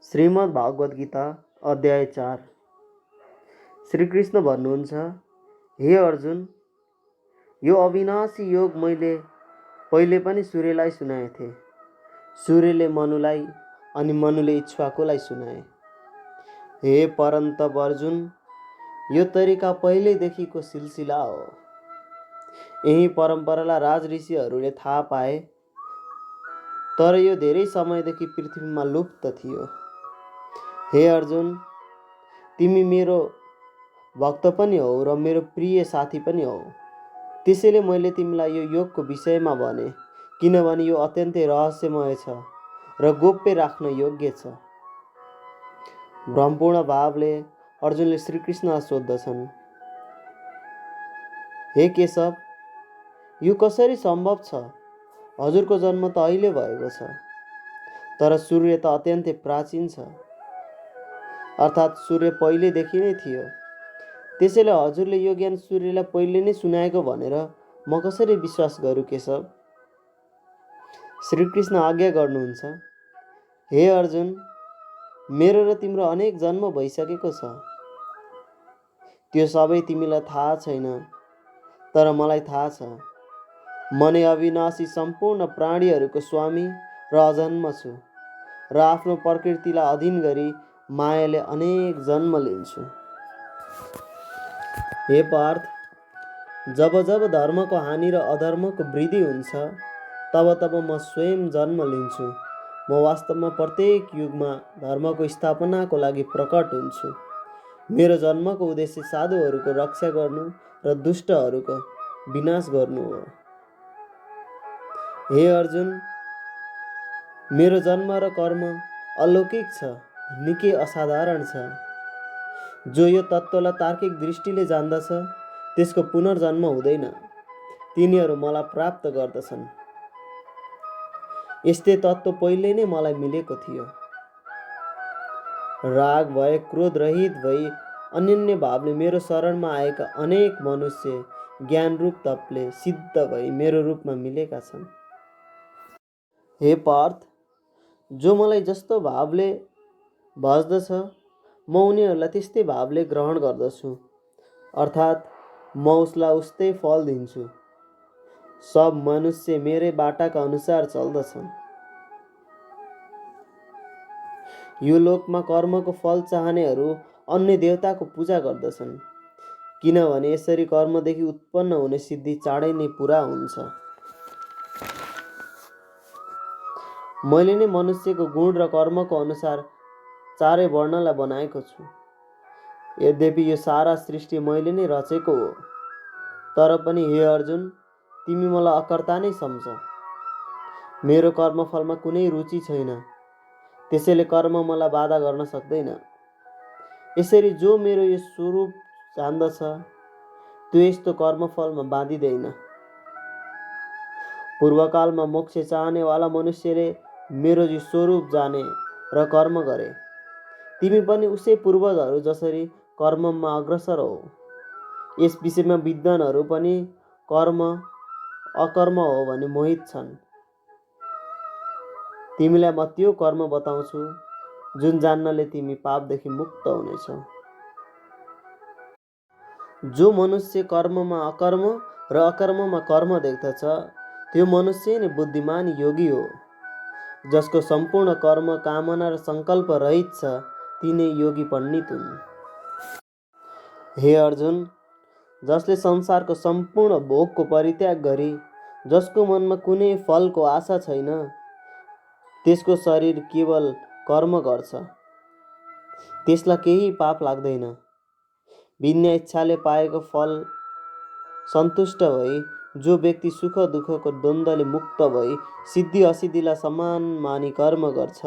श्रीमद् भागवत गीता अध्याय 4। श्रीकृष्ण भन्नुहुन्छ, हे अर्जुन, यो अविनाशी योग मैले पहिले पनि सूर्यलाई सुनाएको थिएँ। सूर्यले मनुलाई अनि मनुले इक्ष्वाकुलाई सुनाए। हे परन्तप अर्जुन, यो तरिका पहिलेदेखिको सिलसिला हो। यही परम्परालाई राजऋषिहरूले थाहा पाए, तर यो धेरै समयदेखि पृथ्वीमा लुप्त थियो। हे अर्जुन, तिमी मेरो भक्त पनि हौ र मेरो प्रिय साथी पनि हौ। त्यसैले मैले तिमीलाई यो योगको विषयमा भने, किनभने यो अत्यन्तै रहस्यमय छ र गोप्य राख्न योग्य छ। भ्रमपूर्ण भावले अर्जुनले श्रीकृष्णलाई सोध्दछन्, हे केशव, यो कसरी सम्भव छ? हजुरको जन्म त अहिले भएको छ, तर सूर्य त अत्यन्तै प्राचीन छ, अर्थात् सूर्य पहिलेदेखि नै थियो। त्यसैले हजुरले यो ज्ञान सूर्यलाई पहिले नै सुनाएको भनेर म कसरी विश्वास गरौँ केशव? श्रीकृष्ण आज्ञा गर्नुहुन्छ, हे अर्जुन, मेरो र तिम्रो अनेक जन्म भइसकेको छ। त्यो सबै तिमीलाई थाहा छैन, तर मलाई थाहा छ। म नै अविनाशी सम्पूर्ण प्राणीहरूको स्वामी र अजन्म छु र आफ्नो प्रकृतिलाई अधीन गरी मायाले अनेक जन्म लिन्छु। हे पार्थ, जब जब धर्मको हानि र अधर्मको वृद्धि हुन्छ, तब तब म स्वयं जन्म लिन्छु। म वास्तवमा प्रत्येक युगमा धर्मको स्थापनाको लागि प्रकट हुन्छु। मेरो जन्मको उद्देश्य साधुहरूको रक्षा गर्नु र दुष्टहरूको विनाश गर्नु हो। हे अर्जुन, मेरो जन्म र कर्म अलौकिक छ, निकै असाधारण छ। जो यो तत्त्वलाई तार्किक दृष्टिले जान्दछ, त्यसको पुनर्जन्म हुँदैन। तिनीहरू मलाई प्राप्त गर्दछन्। यस्तै तत्त्व पहिले नै मलाई मिलेको थियो। राग भए क्रोध रहित भई अनन्य भावले मेरो शरणमा आएका अनेक मनुष्य ज्ञान रूप तपले सिद्ध भई मेरो रूपमा मिलेका छन्। हे पार्थ, जो मलाई जस्तो भावले भज्दछ, म उनीहरूलाई त्यस्तै भावले ग्रहण गर्दछु, अर्थात् म उसलाई उस्तै फल दिन्छु। सब मनुष्य मेरै बाटाका अनुसार चल्दछन्। यो लोकमा कर्मको फल चाहनेहरू अन्य देवताको पूजा गर्दछन्, किनभने यसरी कर्मदेखि उत्पन्न हुने सिद्धि चाँडै नै पुरा हुन्छ। मैले नै मनुष्यको गुण र कर्मको अनुसार चारै वर्णलाई बनाएको छु। यद्यपि यो सारा सृष्टि मैले नै रचेको हो, तर पनि हे अर्जुन, तिमी मलाई अकर्ता नै सम्झ। मेरो कर्मफलमा कुनै रुचि छैन, त्यसैले कर्म मलाई बाधा गर्न सक्दैन। यसरी जो मेरो यो स्वरूप जान्दछ, त्यो यस्तो कर्मफलमा बाँधिँदैन। पूर्वकालमा मोक्ष चाहनेवाला मनुष्यले मेरो यो स्वरूप जाने र कर्म गरे। तिमी पनि उसै पूर्वजहरू जसरी कर्ममा अग्रसर हो। यस विषयमा विद्वानहरू पनि कर्म अकर्म हो भनी मोहित छन्। तिमीलाई म त्यो कर्म बताउँछु जुन जान्नले तिमी पापदेखि मुक्त हुनेछौ। जो मनुष्य कर्ममा अकर्म र अकर्ममा कर्म देख्दछ, त्यो मनुष्य नै बुद्धिमान योगी हो। जसको सम्पूर्ण कर्म कामना र सङ्कल्प रहित छ, तिनै योगी पण्डित हुन्। हे अर्जुन, जसले संसारको सम्पूर्ण भोगको परित्याग गरी जसको मनमा कुनै फलको आशा छैन, त्यसको शरीर केवल कर्म गर्छ, त्यसलाई केही पाप लाग्दैन। बिना इच्छाले पाएको फल सन्तुष्ट भई जो व्यक्ति सुख दुःखको द्वन्द्वले मुक्त भई सिद्धि असिद्धिलाई समान मानी कर्म गर्छ,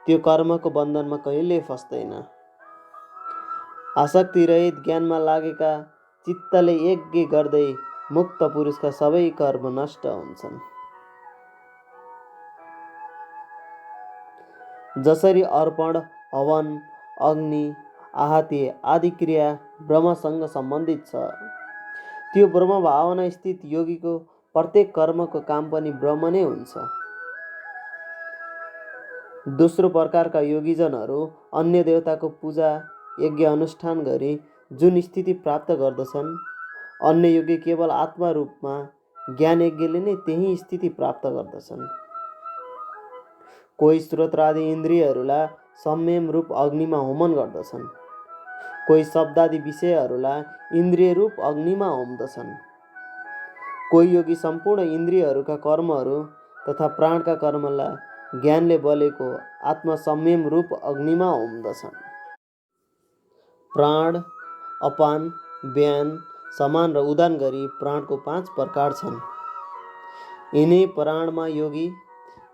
त्यो कर्मको बन्धनमा कहिल्यै फस्दैन। आसक्ति रहित ज्ञानमा लागेका चित्तले यज्ञ गर्दै मुक्त पुरुषका सबै कर्म नष्ट हुन्छन्। जसरी अर्पण, हवन, अग्नि, आहुति आदि क्रिया ब्रह्मसँग सम्बन्धित छ, त्यो ब्रह्म भावना स्थित योगीको प्रत्येक कर्मको काम पनि ब्रह्म नै हुन्छ। दोस्रो प्रकारका योगीजनहरू अन्य देवताको पूजा यज्ञ अनुष्ठान गरी जुन स्थिति प्राप्त गर्दछन्, अन्य योगी केवल आत्मा रूपमा ज्ञान यज्ञले नै त्यही स्थिति प्राप्त गर्दछन्। कोही स्रोत्रादि इन्द्रियहरूलाई संयम रूप अग्निमा होमन गर्दछन्, कोही शब्दादि विषयहरूलाई इन्द्रिय रूप अग्निमा होम्दछन्। कोही योगी सम्पूर्ण इन्द्रियहरूका कर्महरू तथा प्राणका कर्मलाई ज्ञानले बलेको आत्मा संयम रूप अग्निमा होम्दछन्। प्राण, अपान, व्यान, समान र उदान गरी प्राणको 5 प्रकार छन्। यिनै प्राणमा योगी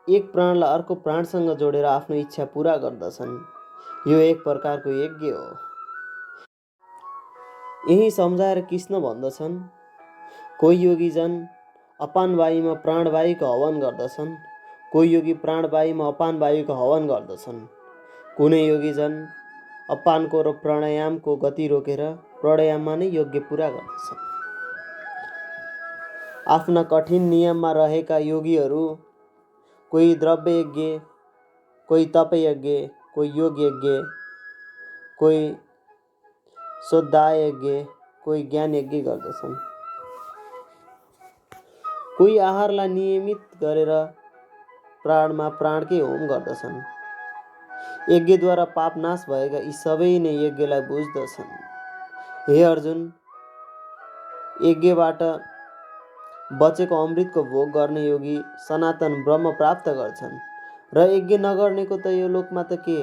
एक प्राणलाई अर्को प्राणसँग जोडेर आफ्नो इच्छा पूरा गर्दछन्। यो एक प्रकारको यज्ञ हो। यही सम्झाएर कृष्ण भन्दछन्, कोही योगीजन अपान वायुमा प्राणवायुको हवन गर्दछन्, कोही योगी प्राणवायुमा अपान वायुको हवन गर्दछन्। कुनै योगीजन अपानको र प्राणायामको गति रोकेर प्राणायाममा नै यज्ञ पूरा गर्दछन्। आफ्ना कठिन नियममा रहेका योगीहरू कोही द्रव्य यज्ञ, कोही तप यज्ञ, कोही योग यज्ञ, कोही स्वाध्याय यज्ञ, कोही ज्ञान यज्ञ गर्दछन्। कोही आहारलाई नियमित गरेर प्राणमा प्राणकै होम गर्दछन्। यज्ञद्वारा पाप नाश भएका यी सबै नै यज्ञलाई बुझ्दछन्। हे अर्जुन, यज्ञबाट बचेको अमृतको भोग गर्ने योगी सनातन ब्रह्म प्राप्त गर्छन् र यज्ञ नगर्नेको त यो लोकमा त के,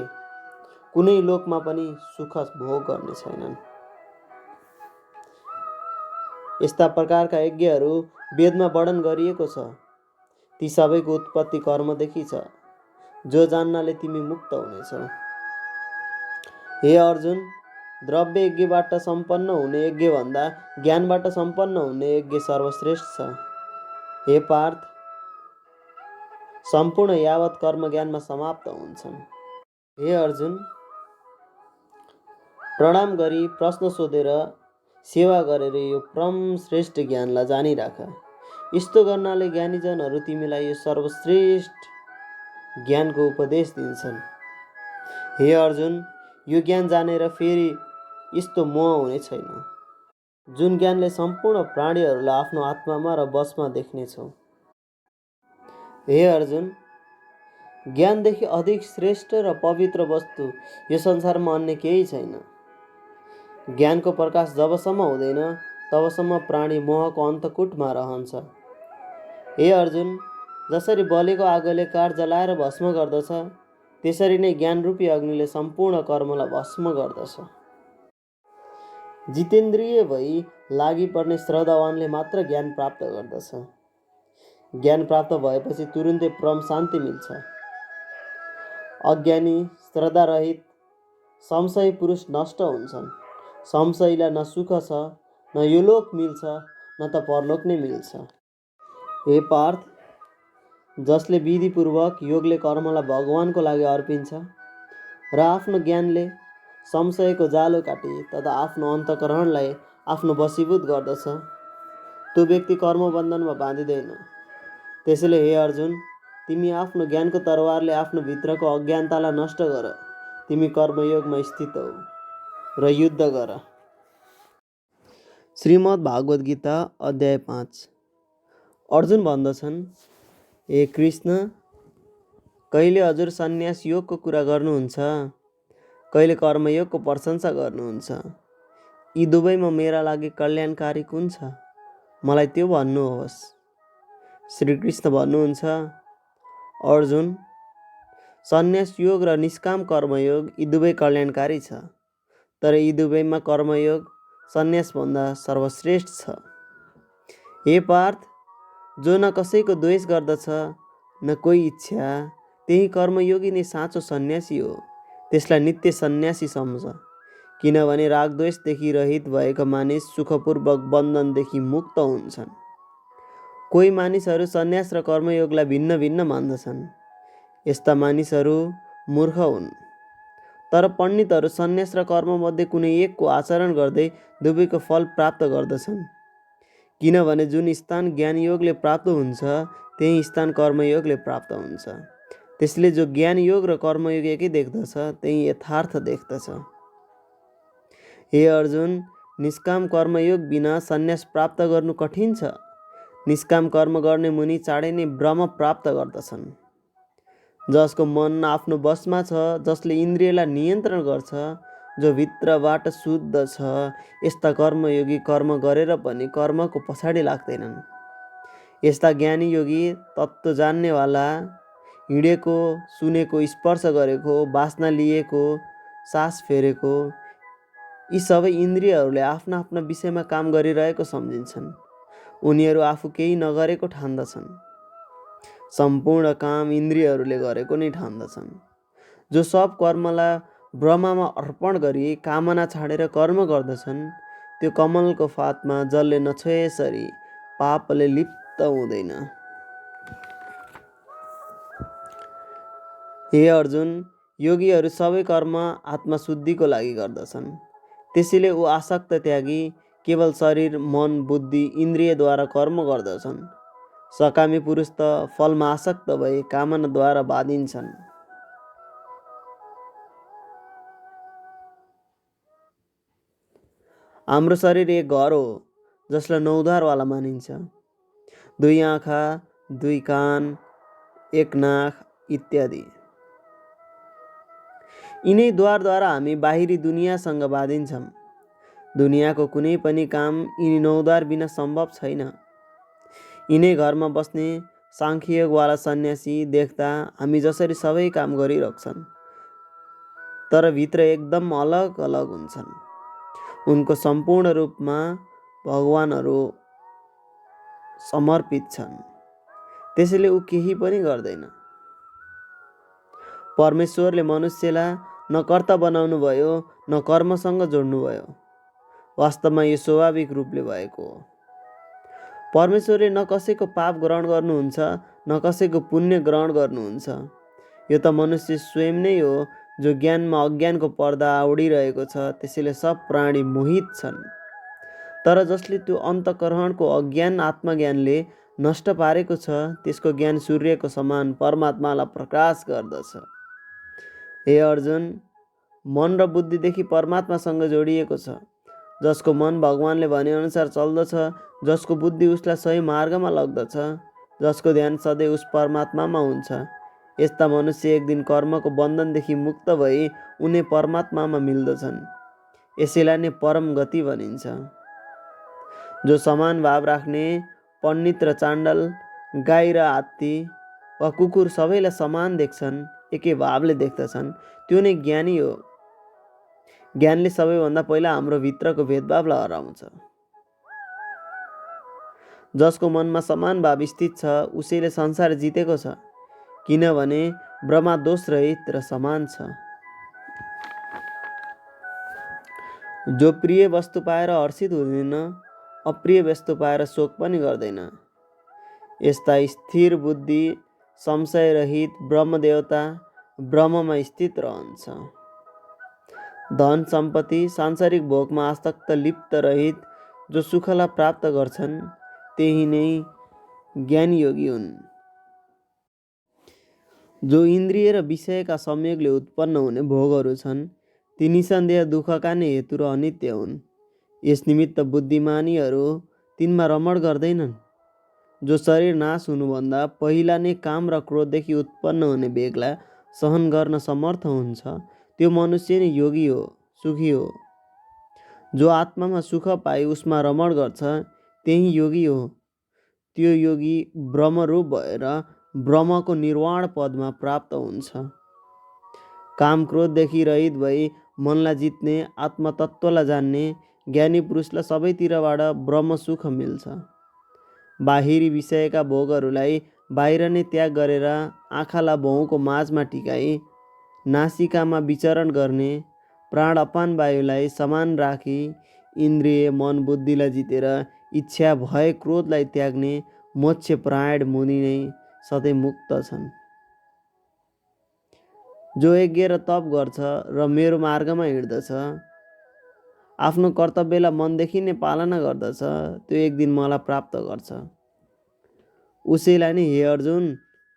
कुनै लोकमा पनि सुख भोग गर्ने छैनन्। यस्ता प्रकारका यज्ञहरू वेदमा वर्णन गरिएको छ। ती सबैको उत्पत्ति कर्मदेखि छ, जो जान्नाले तिमी मुक्त हुनेछौ। हे अर्जुन, द्रव्य यज्ञबाट सम्पन्न हुने यज्ञभन्दा ज्ञानबाट सम्पन्न हुने यज्ञ सर्वश्रेष्ठ छ। हे पार्थ, सम्पूर्ण यावत कर्म ज्ञानमा समाप्त हुन्छन्। हे अर्जुन, प्रणाम गरी प्रश्न सोधेर सेवा गरेर यो परम श्रेष्ठ ज्ञानलाई जानिराख। यस्तो गर्नाले ज्ञानीजनहरू तिमीलाई यो सर्वश्रेष्ठ ज्ञानको उपदेश दिन्छन्। हे अर्जुन, यो ज्ञान जानेर फेरि यस्तो मोह हुने छैन, जुन ज्ञानले सम्पूर्ण प्राणीहरूलाई आफ्नो आत्मामा र वशमा देख्नेछौ। हे अर्जुन, ज्ञानदेखि अधिक श्रेष्ठ र पवित्र वस्तु यो संसारमा अन्य केही छैन। ज्ञानको प्रकाश जबसम्म हुँदैन तबसम्म प्राणी मोहको अन्तकुटमा रहन्छ। हे अर्जुन, जसरी बलेको आगोले काठ जलाएर भस्म गर्दछ, त्यसरी नै ज्ञानरूपी अग्निले सम्पूर्ण कर्मलाई भस्म गर्दछ। जितेन्द्रिय भई लागि पर्ने श्रद्धावानले मात्र ज्ञान प्राप्त गर्दछ। ज्ञान प्राप्त भएपछि तुरुन्तै परम शान्ति मिल्छ। अज्ञानी, श्रद्धारहित, संशयी पुरुष नष्ट हुन्छन्। संशयीलाई न सुख छ, न यो लोक मिल्छ, न त परलोक नै मिल्छ। हे पार्थ, जसले विधिपूर्वक योगले कर्मलाई भगवानको लागि अर्पिन्छ र आफ्नो ज्ञानले संशयको जालो काटी तथा आफ्नो अन्तःकरणलाई आफ्नो वशीभूत गर्दछ, त्यो व्यक्ति कर्मबन्धनमा बाँधिँदैन। त्यसैले हे अर्जुन, तिमी आफ्नो ज्ञानको तरवारले आफ्नो भित्रको अज्ञानतालाई नष्ट गर। तिमी कर्मयोगमा स्थित हौ र युद्ध गर। श्रीमद् भागवत गीता अध्याय 5। अर्जुन भन्दछन्, हे कृष्ण, कहिले हजुर सन्यास योगको कुरा गर्नुहुन्छ, कहिले कर्मयोगको प्रशंसा गर्नुहुन्छ। यी दुवैमा मेरा लागि कल्याणकारी कुन छ, मलाई त्यो भन्नुहोस्। श्रीकृष्ण भन्नुहुन्छ, अर्जुन, सन्यास योग र निष्काम कर्मयोग यी दुवै कल्याणकारी छ, तर यी दुवैमा कर्मयोग सन्यासभन्दा सर्वश्रेष्ठ छ। हे पार्थ, जो न कसैको द्वेष गर्दछ न कोही इच्छा, त्यही कर्मयोगी नै साँचो सन्यासी हो। त्यसलाई नित्य सन्यासी सम्झ, किनभने रागद्वेषदेखि रहित भएका मानिस सुखपूर्वक बन्धनदेखि मुक्त हुन्छन्। कोही मानिसहरू सन्यास र कर्मयोगलाई भिन्न भिन्न मान्दछन्। यस्ता मानिसहरू मूर्ख हुन्। तर पण्डितहरू सन्यास र कर्ममध्ये कुनै एकको आचरण गर्दै दुवैको फल प्राप्त गर्दछन्, किनभने जुन स्थान ज्ञानयोगले प्राप्त हुन्छ त्यही स्थान कर्मयोगले प्राप्त हुन्छ। त्यसले जो ज्ञानयोग र कर्मयोग एकै देख्दछ त्यही यथार्थ देख्दछ। हे अर्जुन, निष्काम कर्मयोग बिना सन्यास प्राप्त गर्नु कठिन छ। निष्काम कर्म गर्ने मुनि चाँडै नै ब्रह्म प्राप्त गर्दछन्। जसको मन आफ्नो बसमा छ, जसले इन्द्रियलाई नियन्त्रण गर्छ, जो भित्रबाट शुद्ध छ, यस्ता कर्मयोगी कर्म गरेर पनि कर्मको पछाडि लाग्दैनन्। यस्ता ज्ञानी योगी, तत्त्व जान्नेवाला, हिँडेको, सुनेको, स्पर्श गरेको, बास्ना लिएको, सास फेरेको, यी सबै इन्द्रियहरूले आफ्ना आफ्ना विषयमा काम गरिरहेको सम्झिन्छन्। उनीहरू आफू केही नगरेको ठान्दछन्। सम्पूर्ण काम इन्द्रियहरूले गरेको नै ठान्दछन्। जो सब कर्मलाई ब्रह्ममा अर्पण गरी कामना छाडेर कर्म गर्दछन्, त्यो कमलको फातमा जलले नछोएसरी पापले लिप्त हुँदैन। हे अर्जुन, योगीहरू सबै कर्म आत्मशुद्धिको लागि गर्दछन्। त्यसैले ऊ आसक्त त्यागी केवल शरीर, मन, बुद्धि, इन्द्रियद्वारा कर्म गर्दछन्। सकामी पुरुष त फलमा आसक्त भई कामनाद्वारा बाधिन्छन्। हाम्रो शरीर एक घर हो जसलाई 9 द्वारवाला मानिन्छ। 2 आँखा, 2 कान, 1 नाक इत्यादि। यिनै द्वारद्वारा हामी बाहिरी दुनियाँसँग बाँधिन्छौँ। दुनियाँको कुनै पनि काम यिनी 9 द्वार बिना सम्भव छैन। यिनै घरमा बस्ने साङ्ख्ययोगवाला सन्यासी देख्दा हामी जसरी सबै काम गरिरहन्छन्, तर भित्र एकदम अलग अलग हुन्छन्। उनको सम्पूर्ण रूपमा भगवानहरू समर्पित छन्। त्यसैले ऊ केही पनि गर्दैन। परमेश्वरले मनुष्यलाई न कर्ता बनाउनु भयो, न कर्मसँग जोड्नुभयो। वास्तवमा यो स्वाभाविक रूपले भएको हो। परमेश्वरले न कसैको पाप ग्रहण गर्नुहुन्छ, न कसैको पुण्य ग्रहण गर्नुहुन्छ। यो त मनुष्य स्वयं नै हो जो ज्ञानमा अज्ञानको पर्दा आवडिरहेको छ। त्यसैले सब प्राणी मोहित छन्। तर जसले त्यो अन्तःकरणको अज्ञान आत्मज्ञानले नष्ट पारेको छ, त्यसको ज्ञान सूर्यको समान परमात्मालाई प्रकाश गर्दछ। हे अर्जुन, मन र बुद्धिदेखि परमात्मासँग जोडिएको छ। जसको मन भगवानले भनेअनुसार चल्दछ, जसको बुद्धि उसलाई सही मार्गमा लग्दछ, जसको ध्यान सधैँ उस परमात्मामा हुन्छ, यस्ता मनुष्य एक दिन कर्मको बन्धनदेखि मुक्त भई उनी परमात्मामा मिल्दछन्। यसैलाई नै परम गति भनिन्छ। जो समान भाव राख्ने पण्डित र चाण्डाल, गाई र हात्ती वा कुकुर सबैलाई समान देख्छन्, एकै भावले देख्दछन्, त्यो नै ज्ञानी हो। ज्ञानले सबैभन्दा पहिला हाम्रो भित्रको भेदभावलाई हराउँछ। जसको मनमा समान भाव स्थित छ, उसैले संसार जितेको छ, किनभने ब्रह्मा दोष रहित र समान छ। जो प्रिय वस्तु पाएर हर्षित हुँदैन, अप्रिय वस्तु पाएर शोक पनि गर्दैन। यस्ता स्थिर बुद्धि, संशय रहित ब्रह्मदेवता ब्रह्ममा स्थित रहन्छ। धन सम्पत्ति, सांसारिक भोगमा आसक्त लिप्त रहित जो सुखलाई प्राप्त गर्छन्, त्यही नै ज्ञानी योगी हुन्। जो इन्द्रिय र विषयका संयोगले उत्पन्न हुने भोगहरू छन्, ती निसन्देह दुःखका नै हेतु र अनित्य हुन्। यस निमित्त बुद्धिमानीहरू तिनमा रमण गर्दैनन्। जो शरीर नाश हुनुभन्दा पहिला नै काम र क्रोधदेखि उत्पन्न हुने वेगलाई सहन गर्न समर्थ हुन्छ, त्यो मनुष्य नै योगी हो, सुखी हो। जो आत्मामा सुख पाई उसमा रमण गर्छ, त्यही योगी हो। त्यो योगी ब्रह्मरूप भएर ब्रह्मको निर्वाण पदमा प्राप्त हुन्छ। काम क्रोधदेखि रहित भई मनलाई जित्ने, आत्मतत्त्वलाई जान्ने ज्ञानी पुरुषलाई सबैतिरबाट ब्रह्म सुख मिल्छ। बाहिरी विषयका भोगहरूलाई बाहिर नै त्याग गरेर आँखालाई भौँको माझमा टिकाई नासिकामा विचरण गर्ने, प्राण अपान वायुलाई समान राखी इन्द्रिय मन बुद्धिलाई जितेर इच्छा भय क्रोधलाई त्याग्ने मोक्ष परायण मुनि नै सधैँ मुक्त छन्। जो यज्ञ र तप गर्छ र मेरो मार्गमा हिँड्दछ, आफ्नो कर्तव्यलाई मनदेखि नै पालना गर्दछ, त्यो एक दिन मलाई प्राप्त गर्छ। उसैलाई नै हे अर्जुन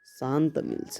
शान्त मिल्छ।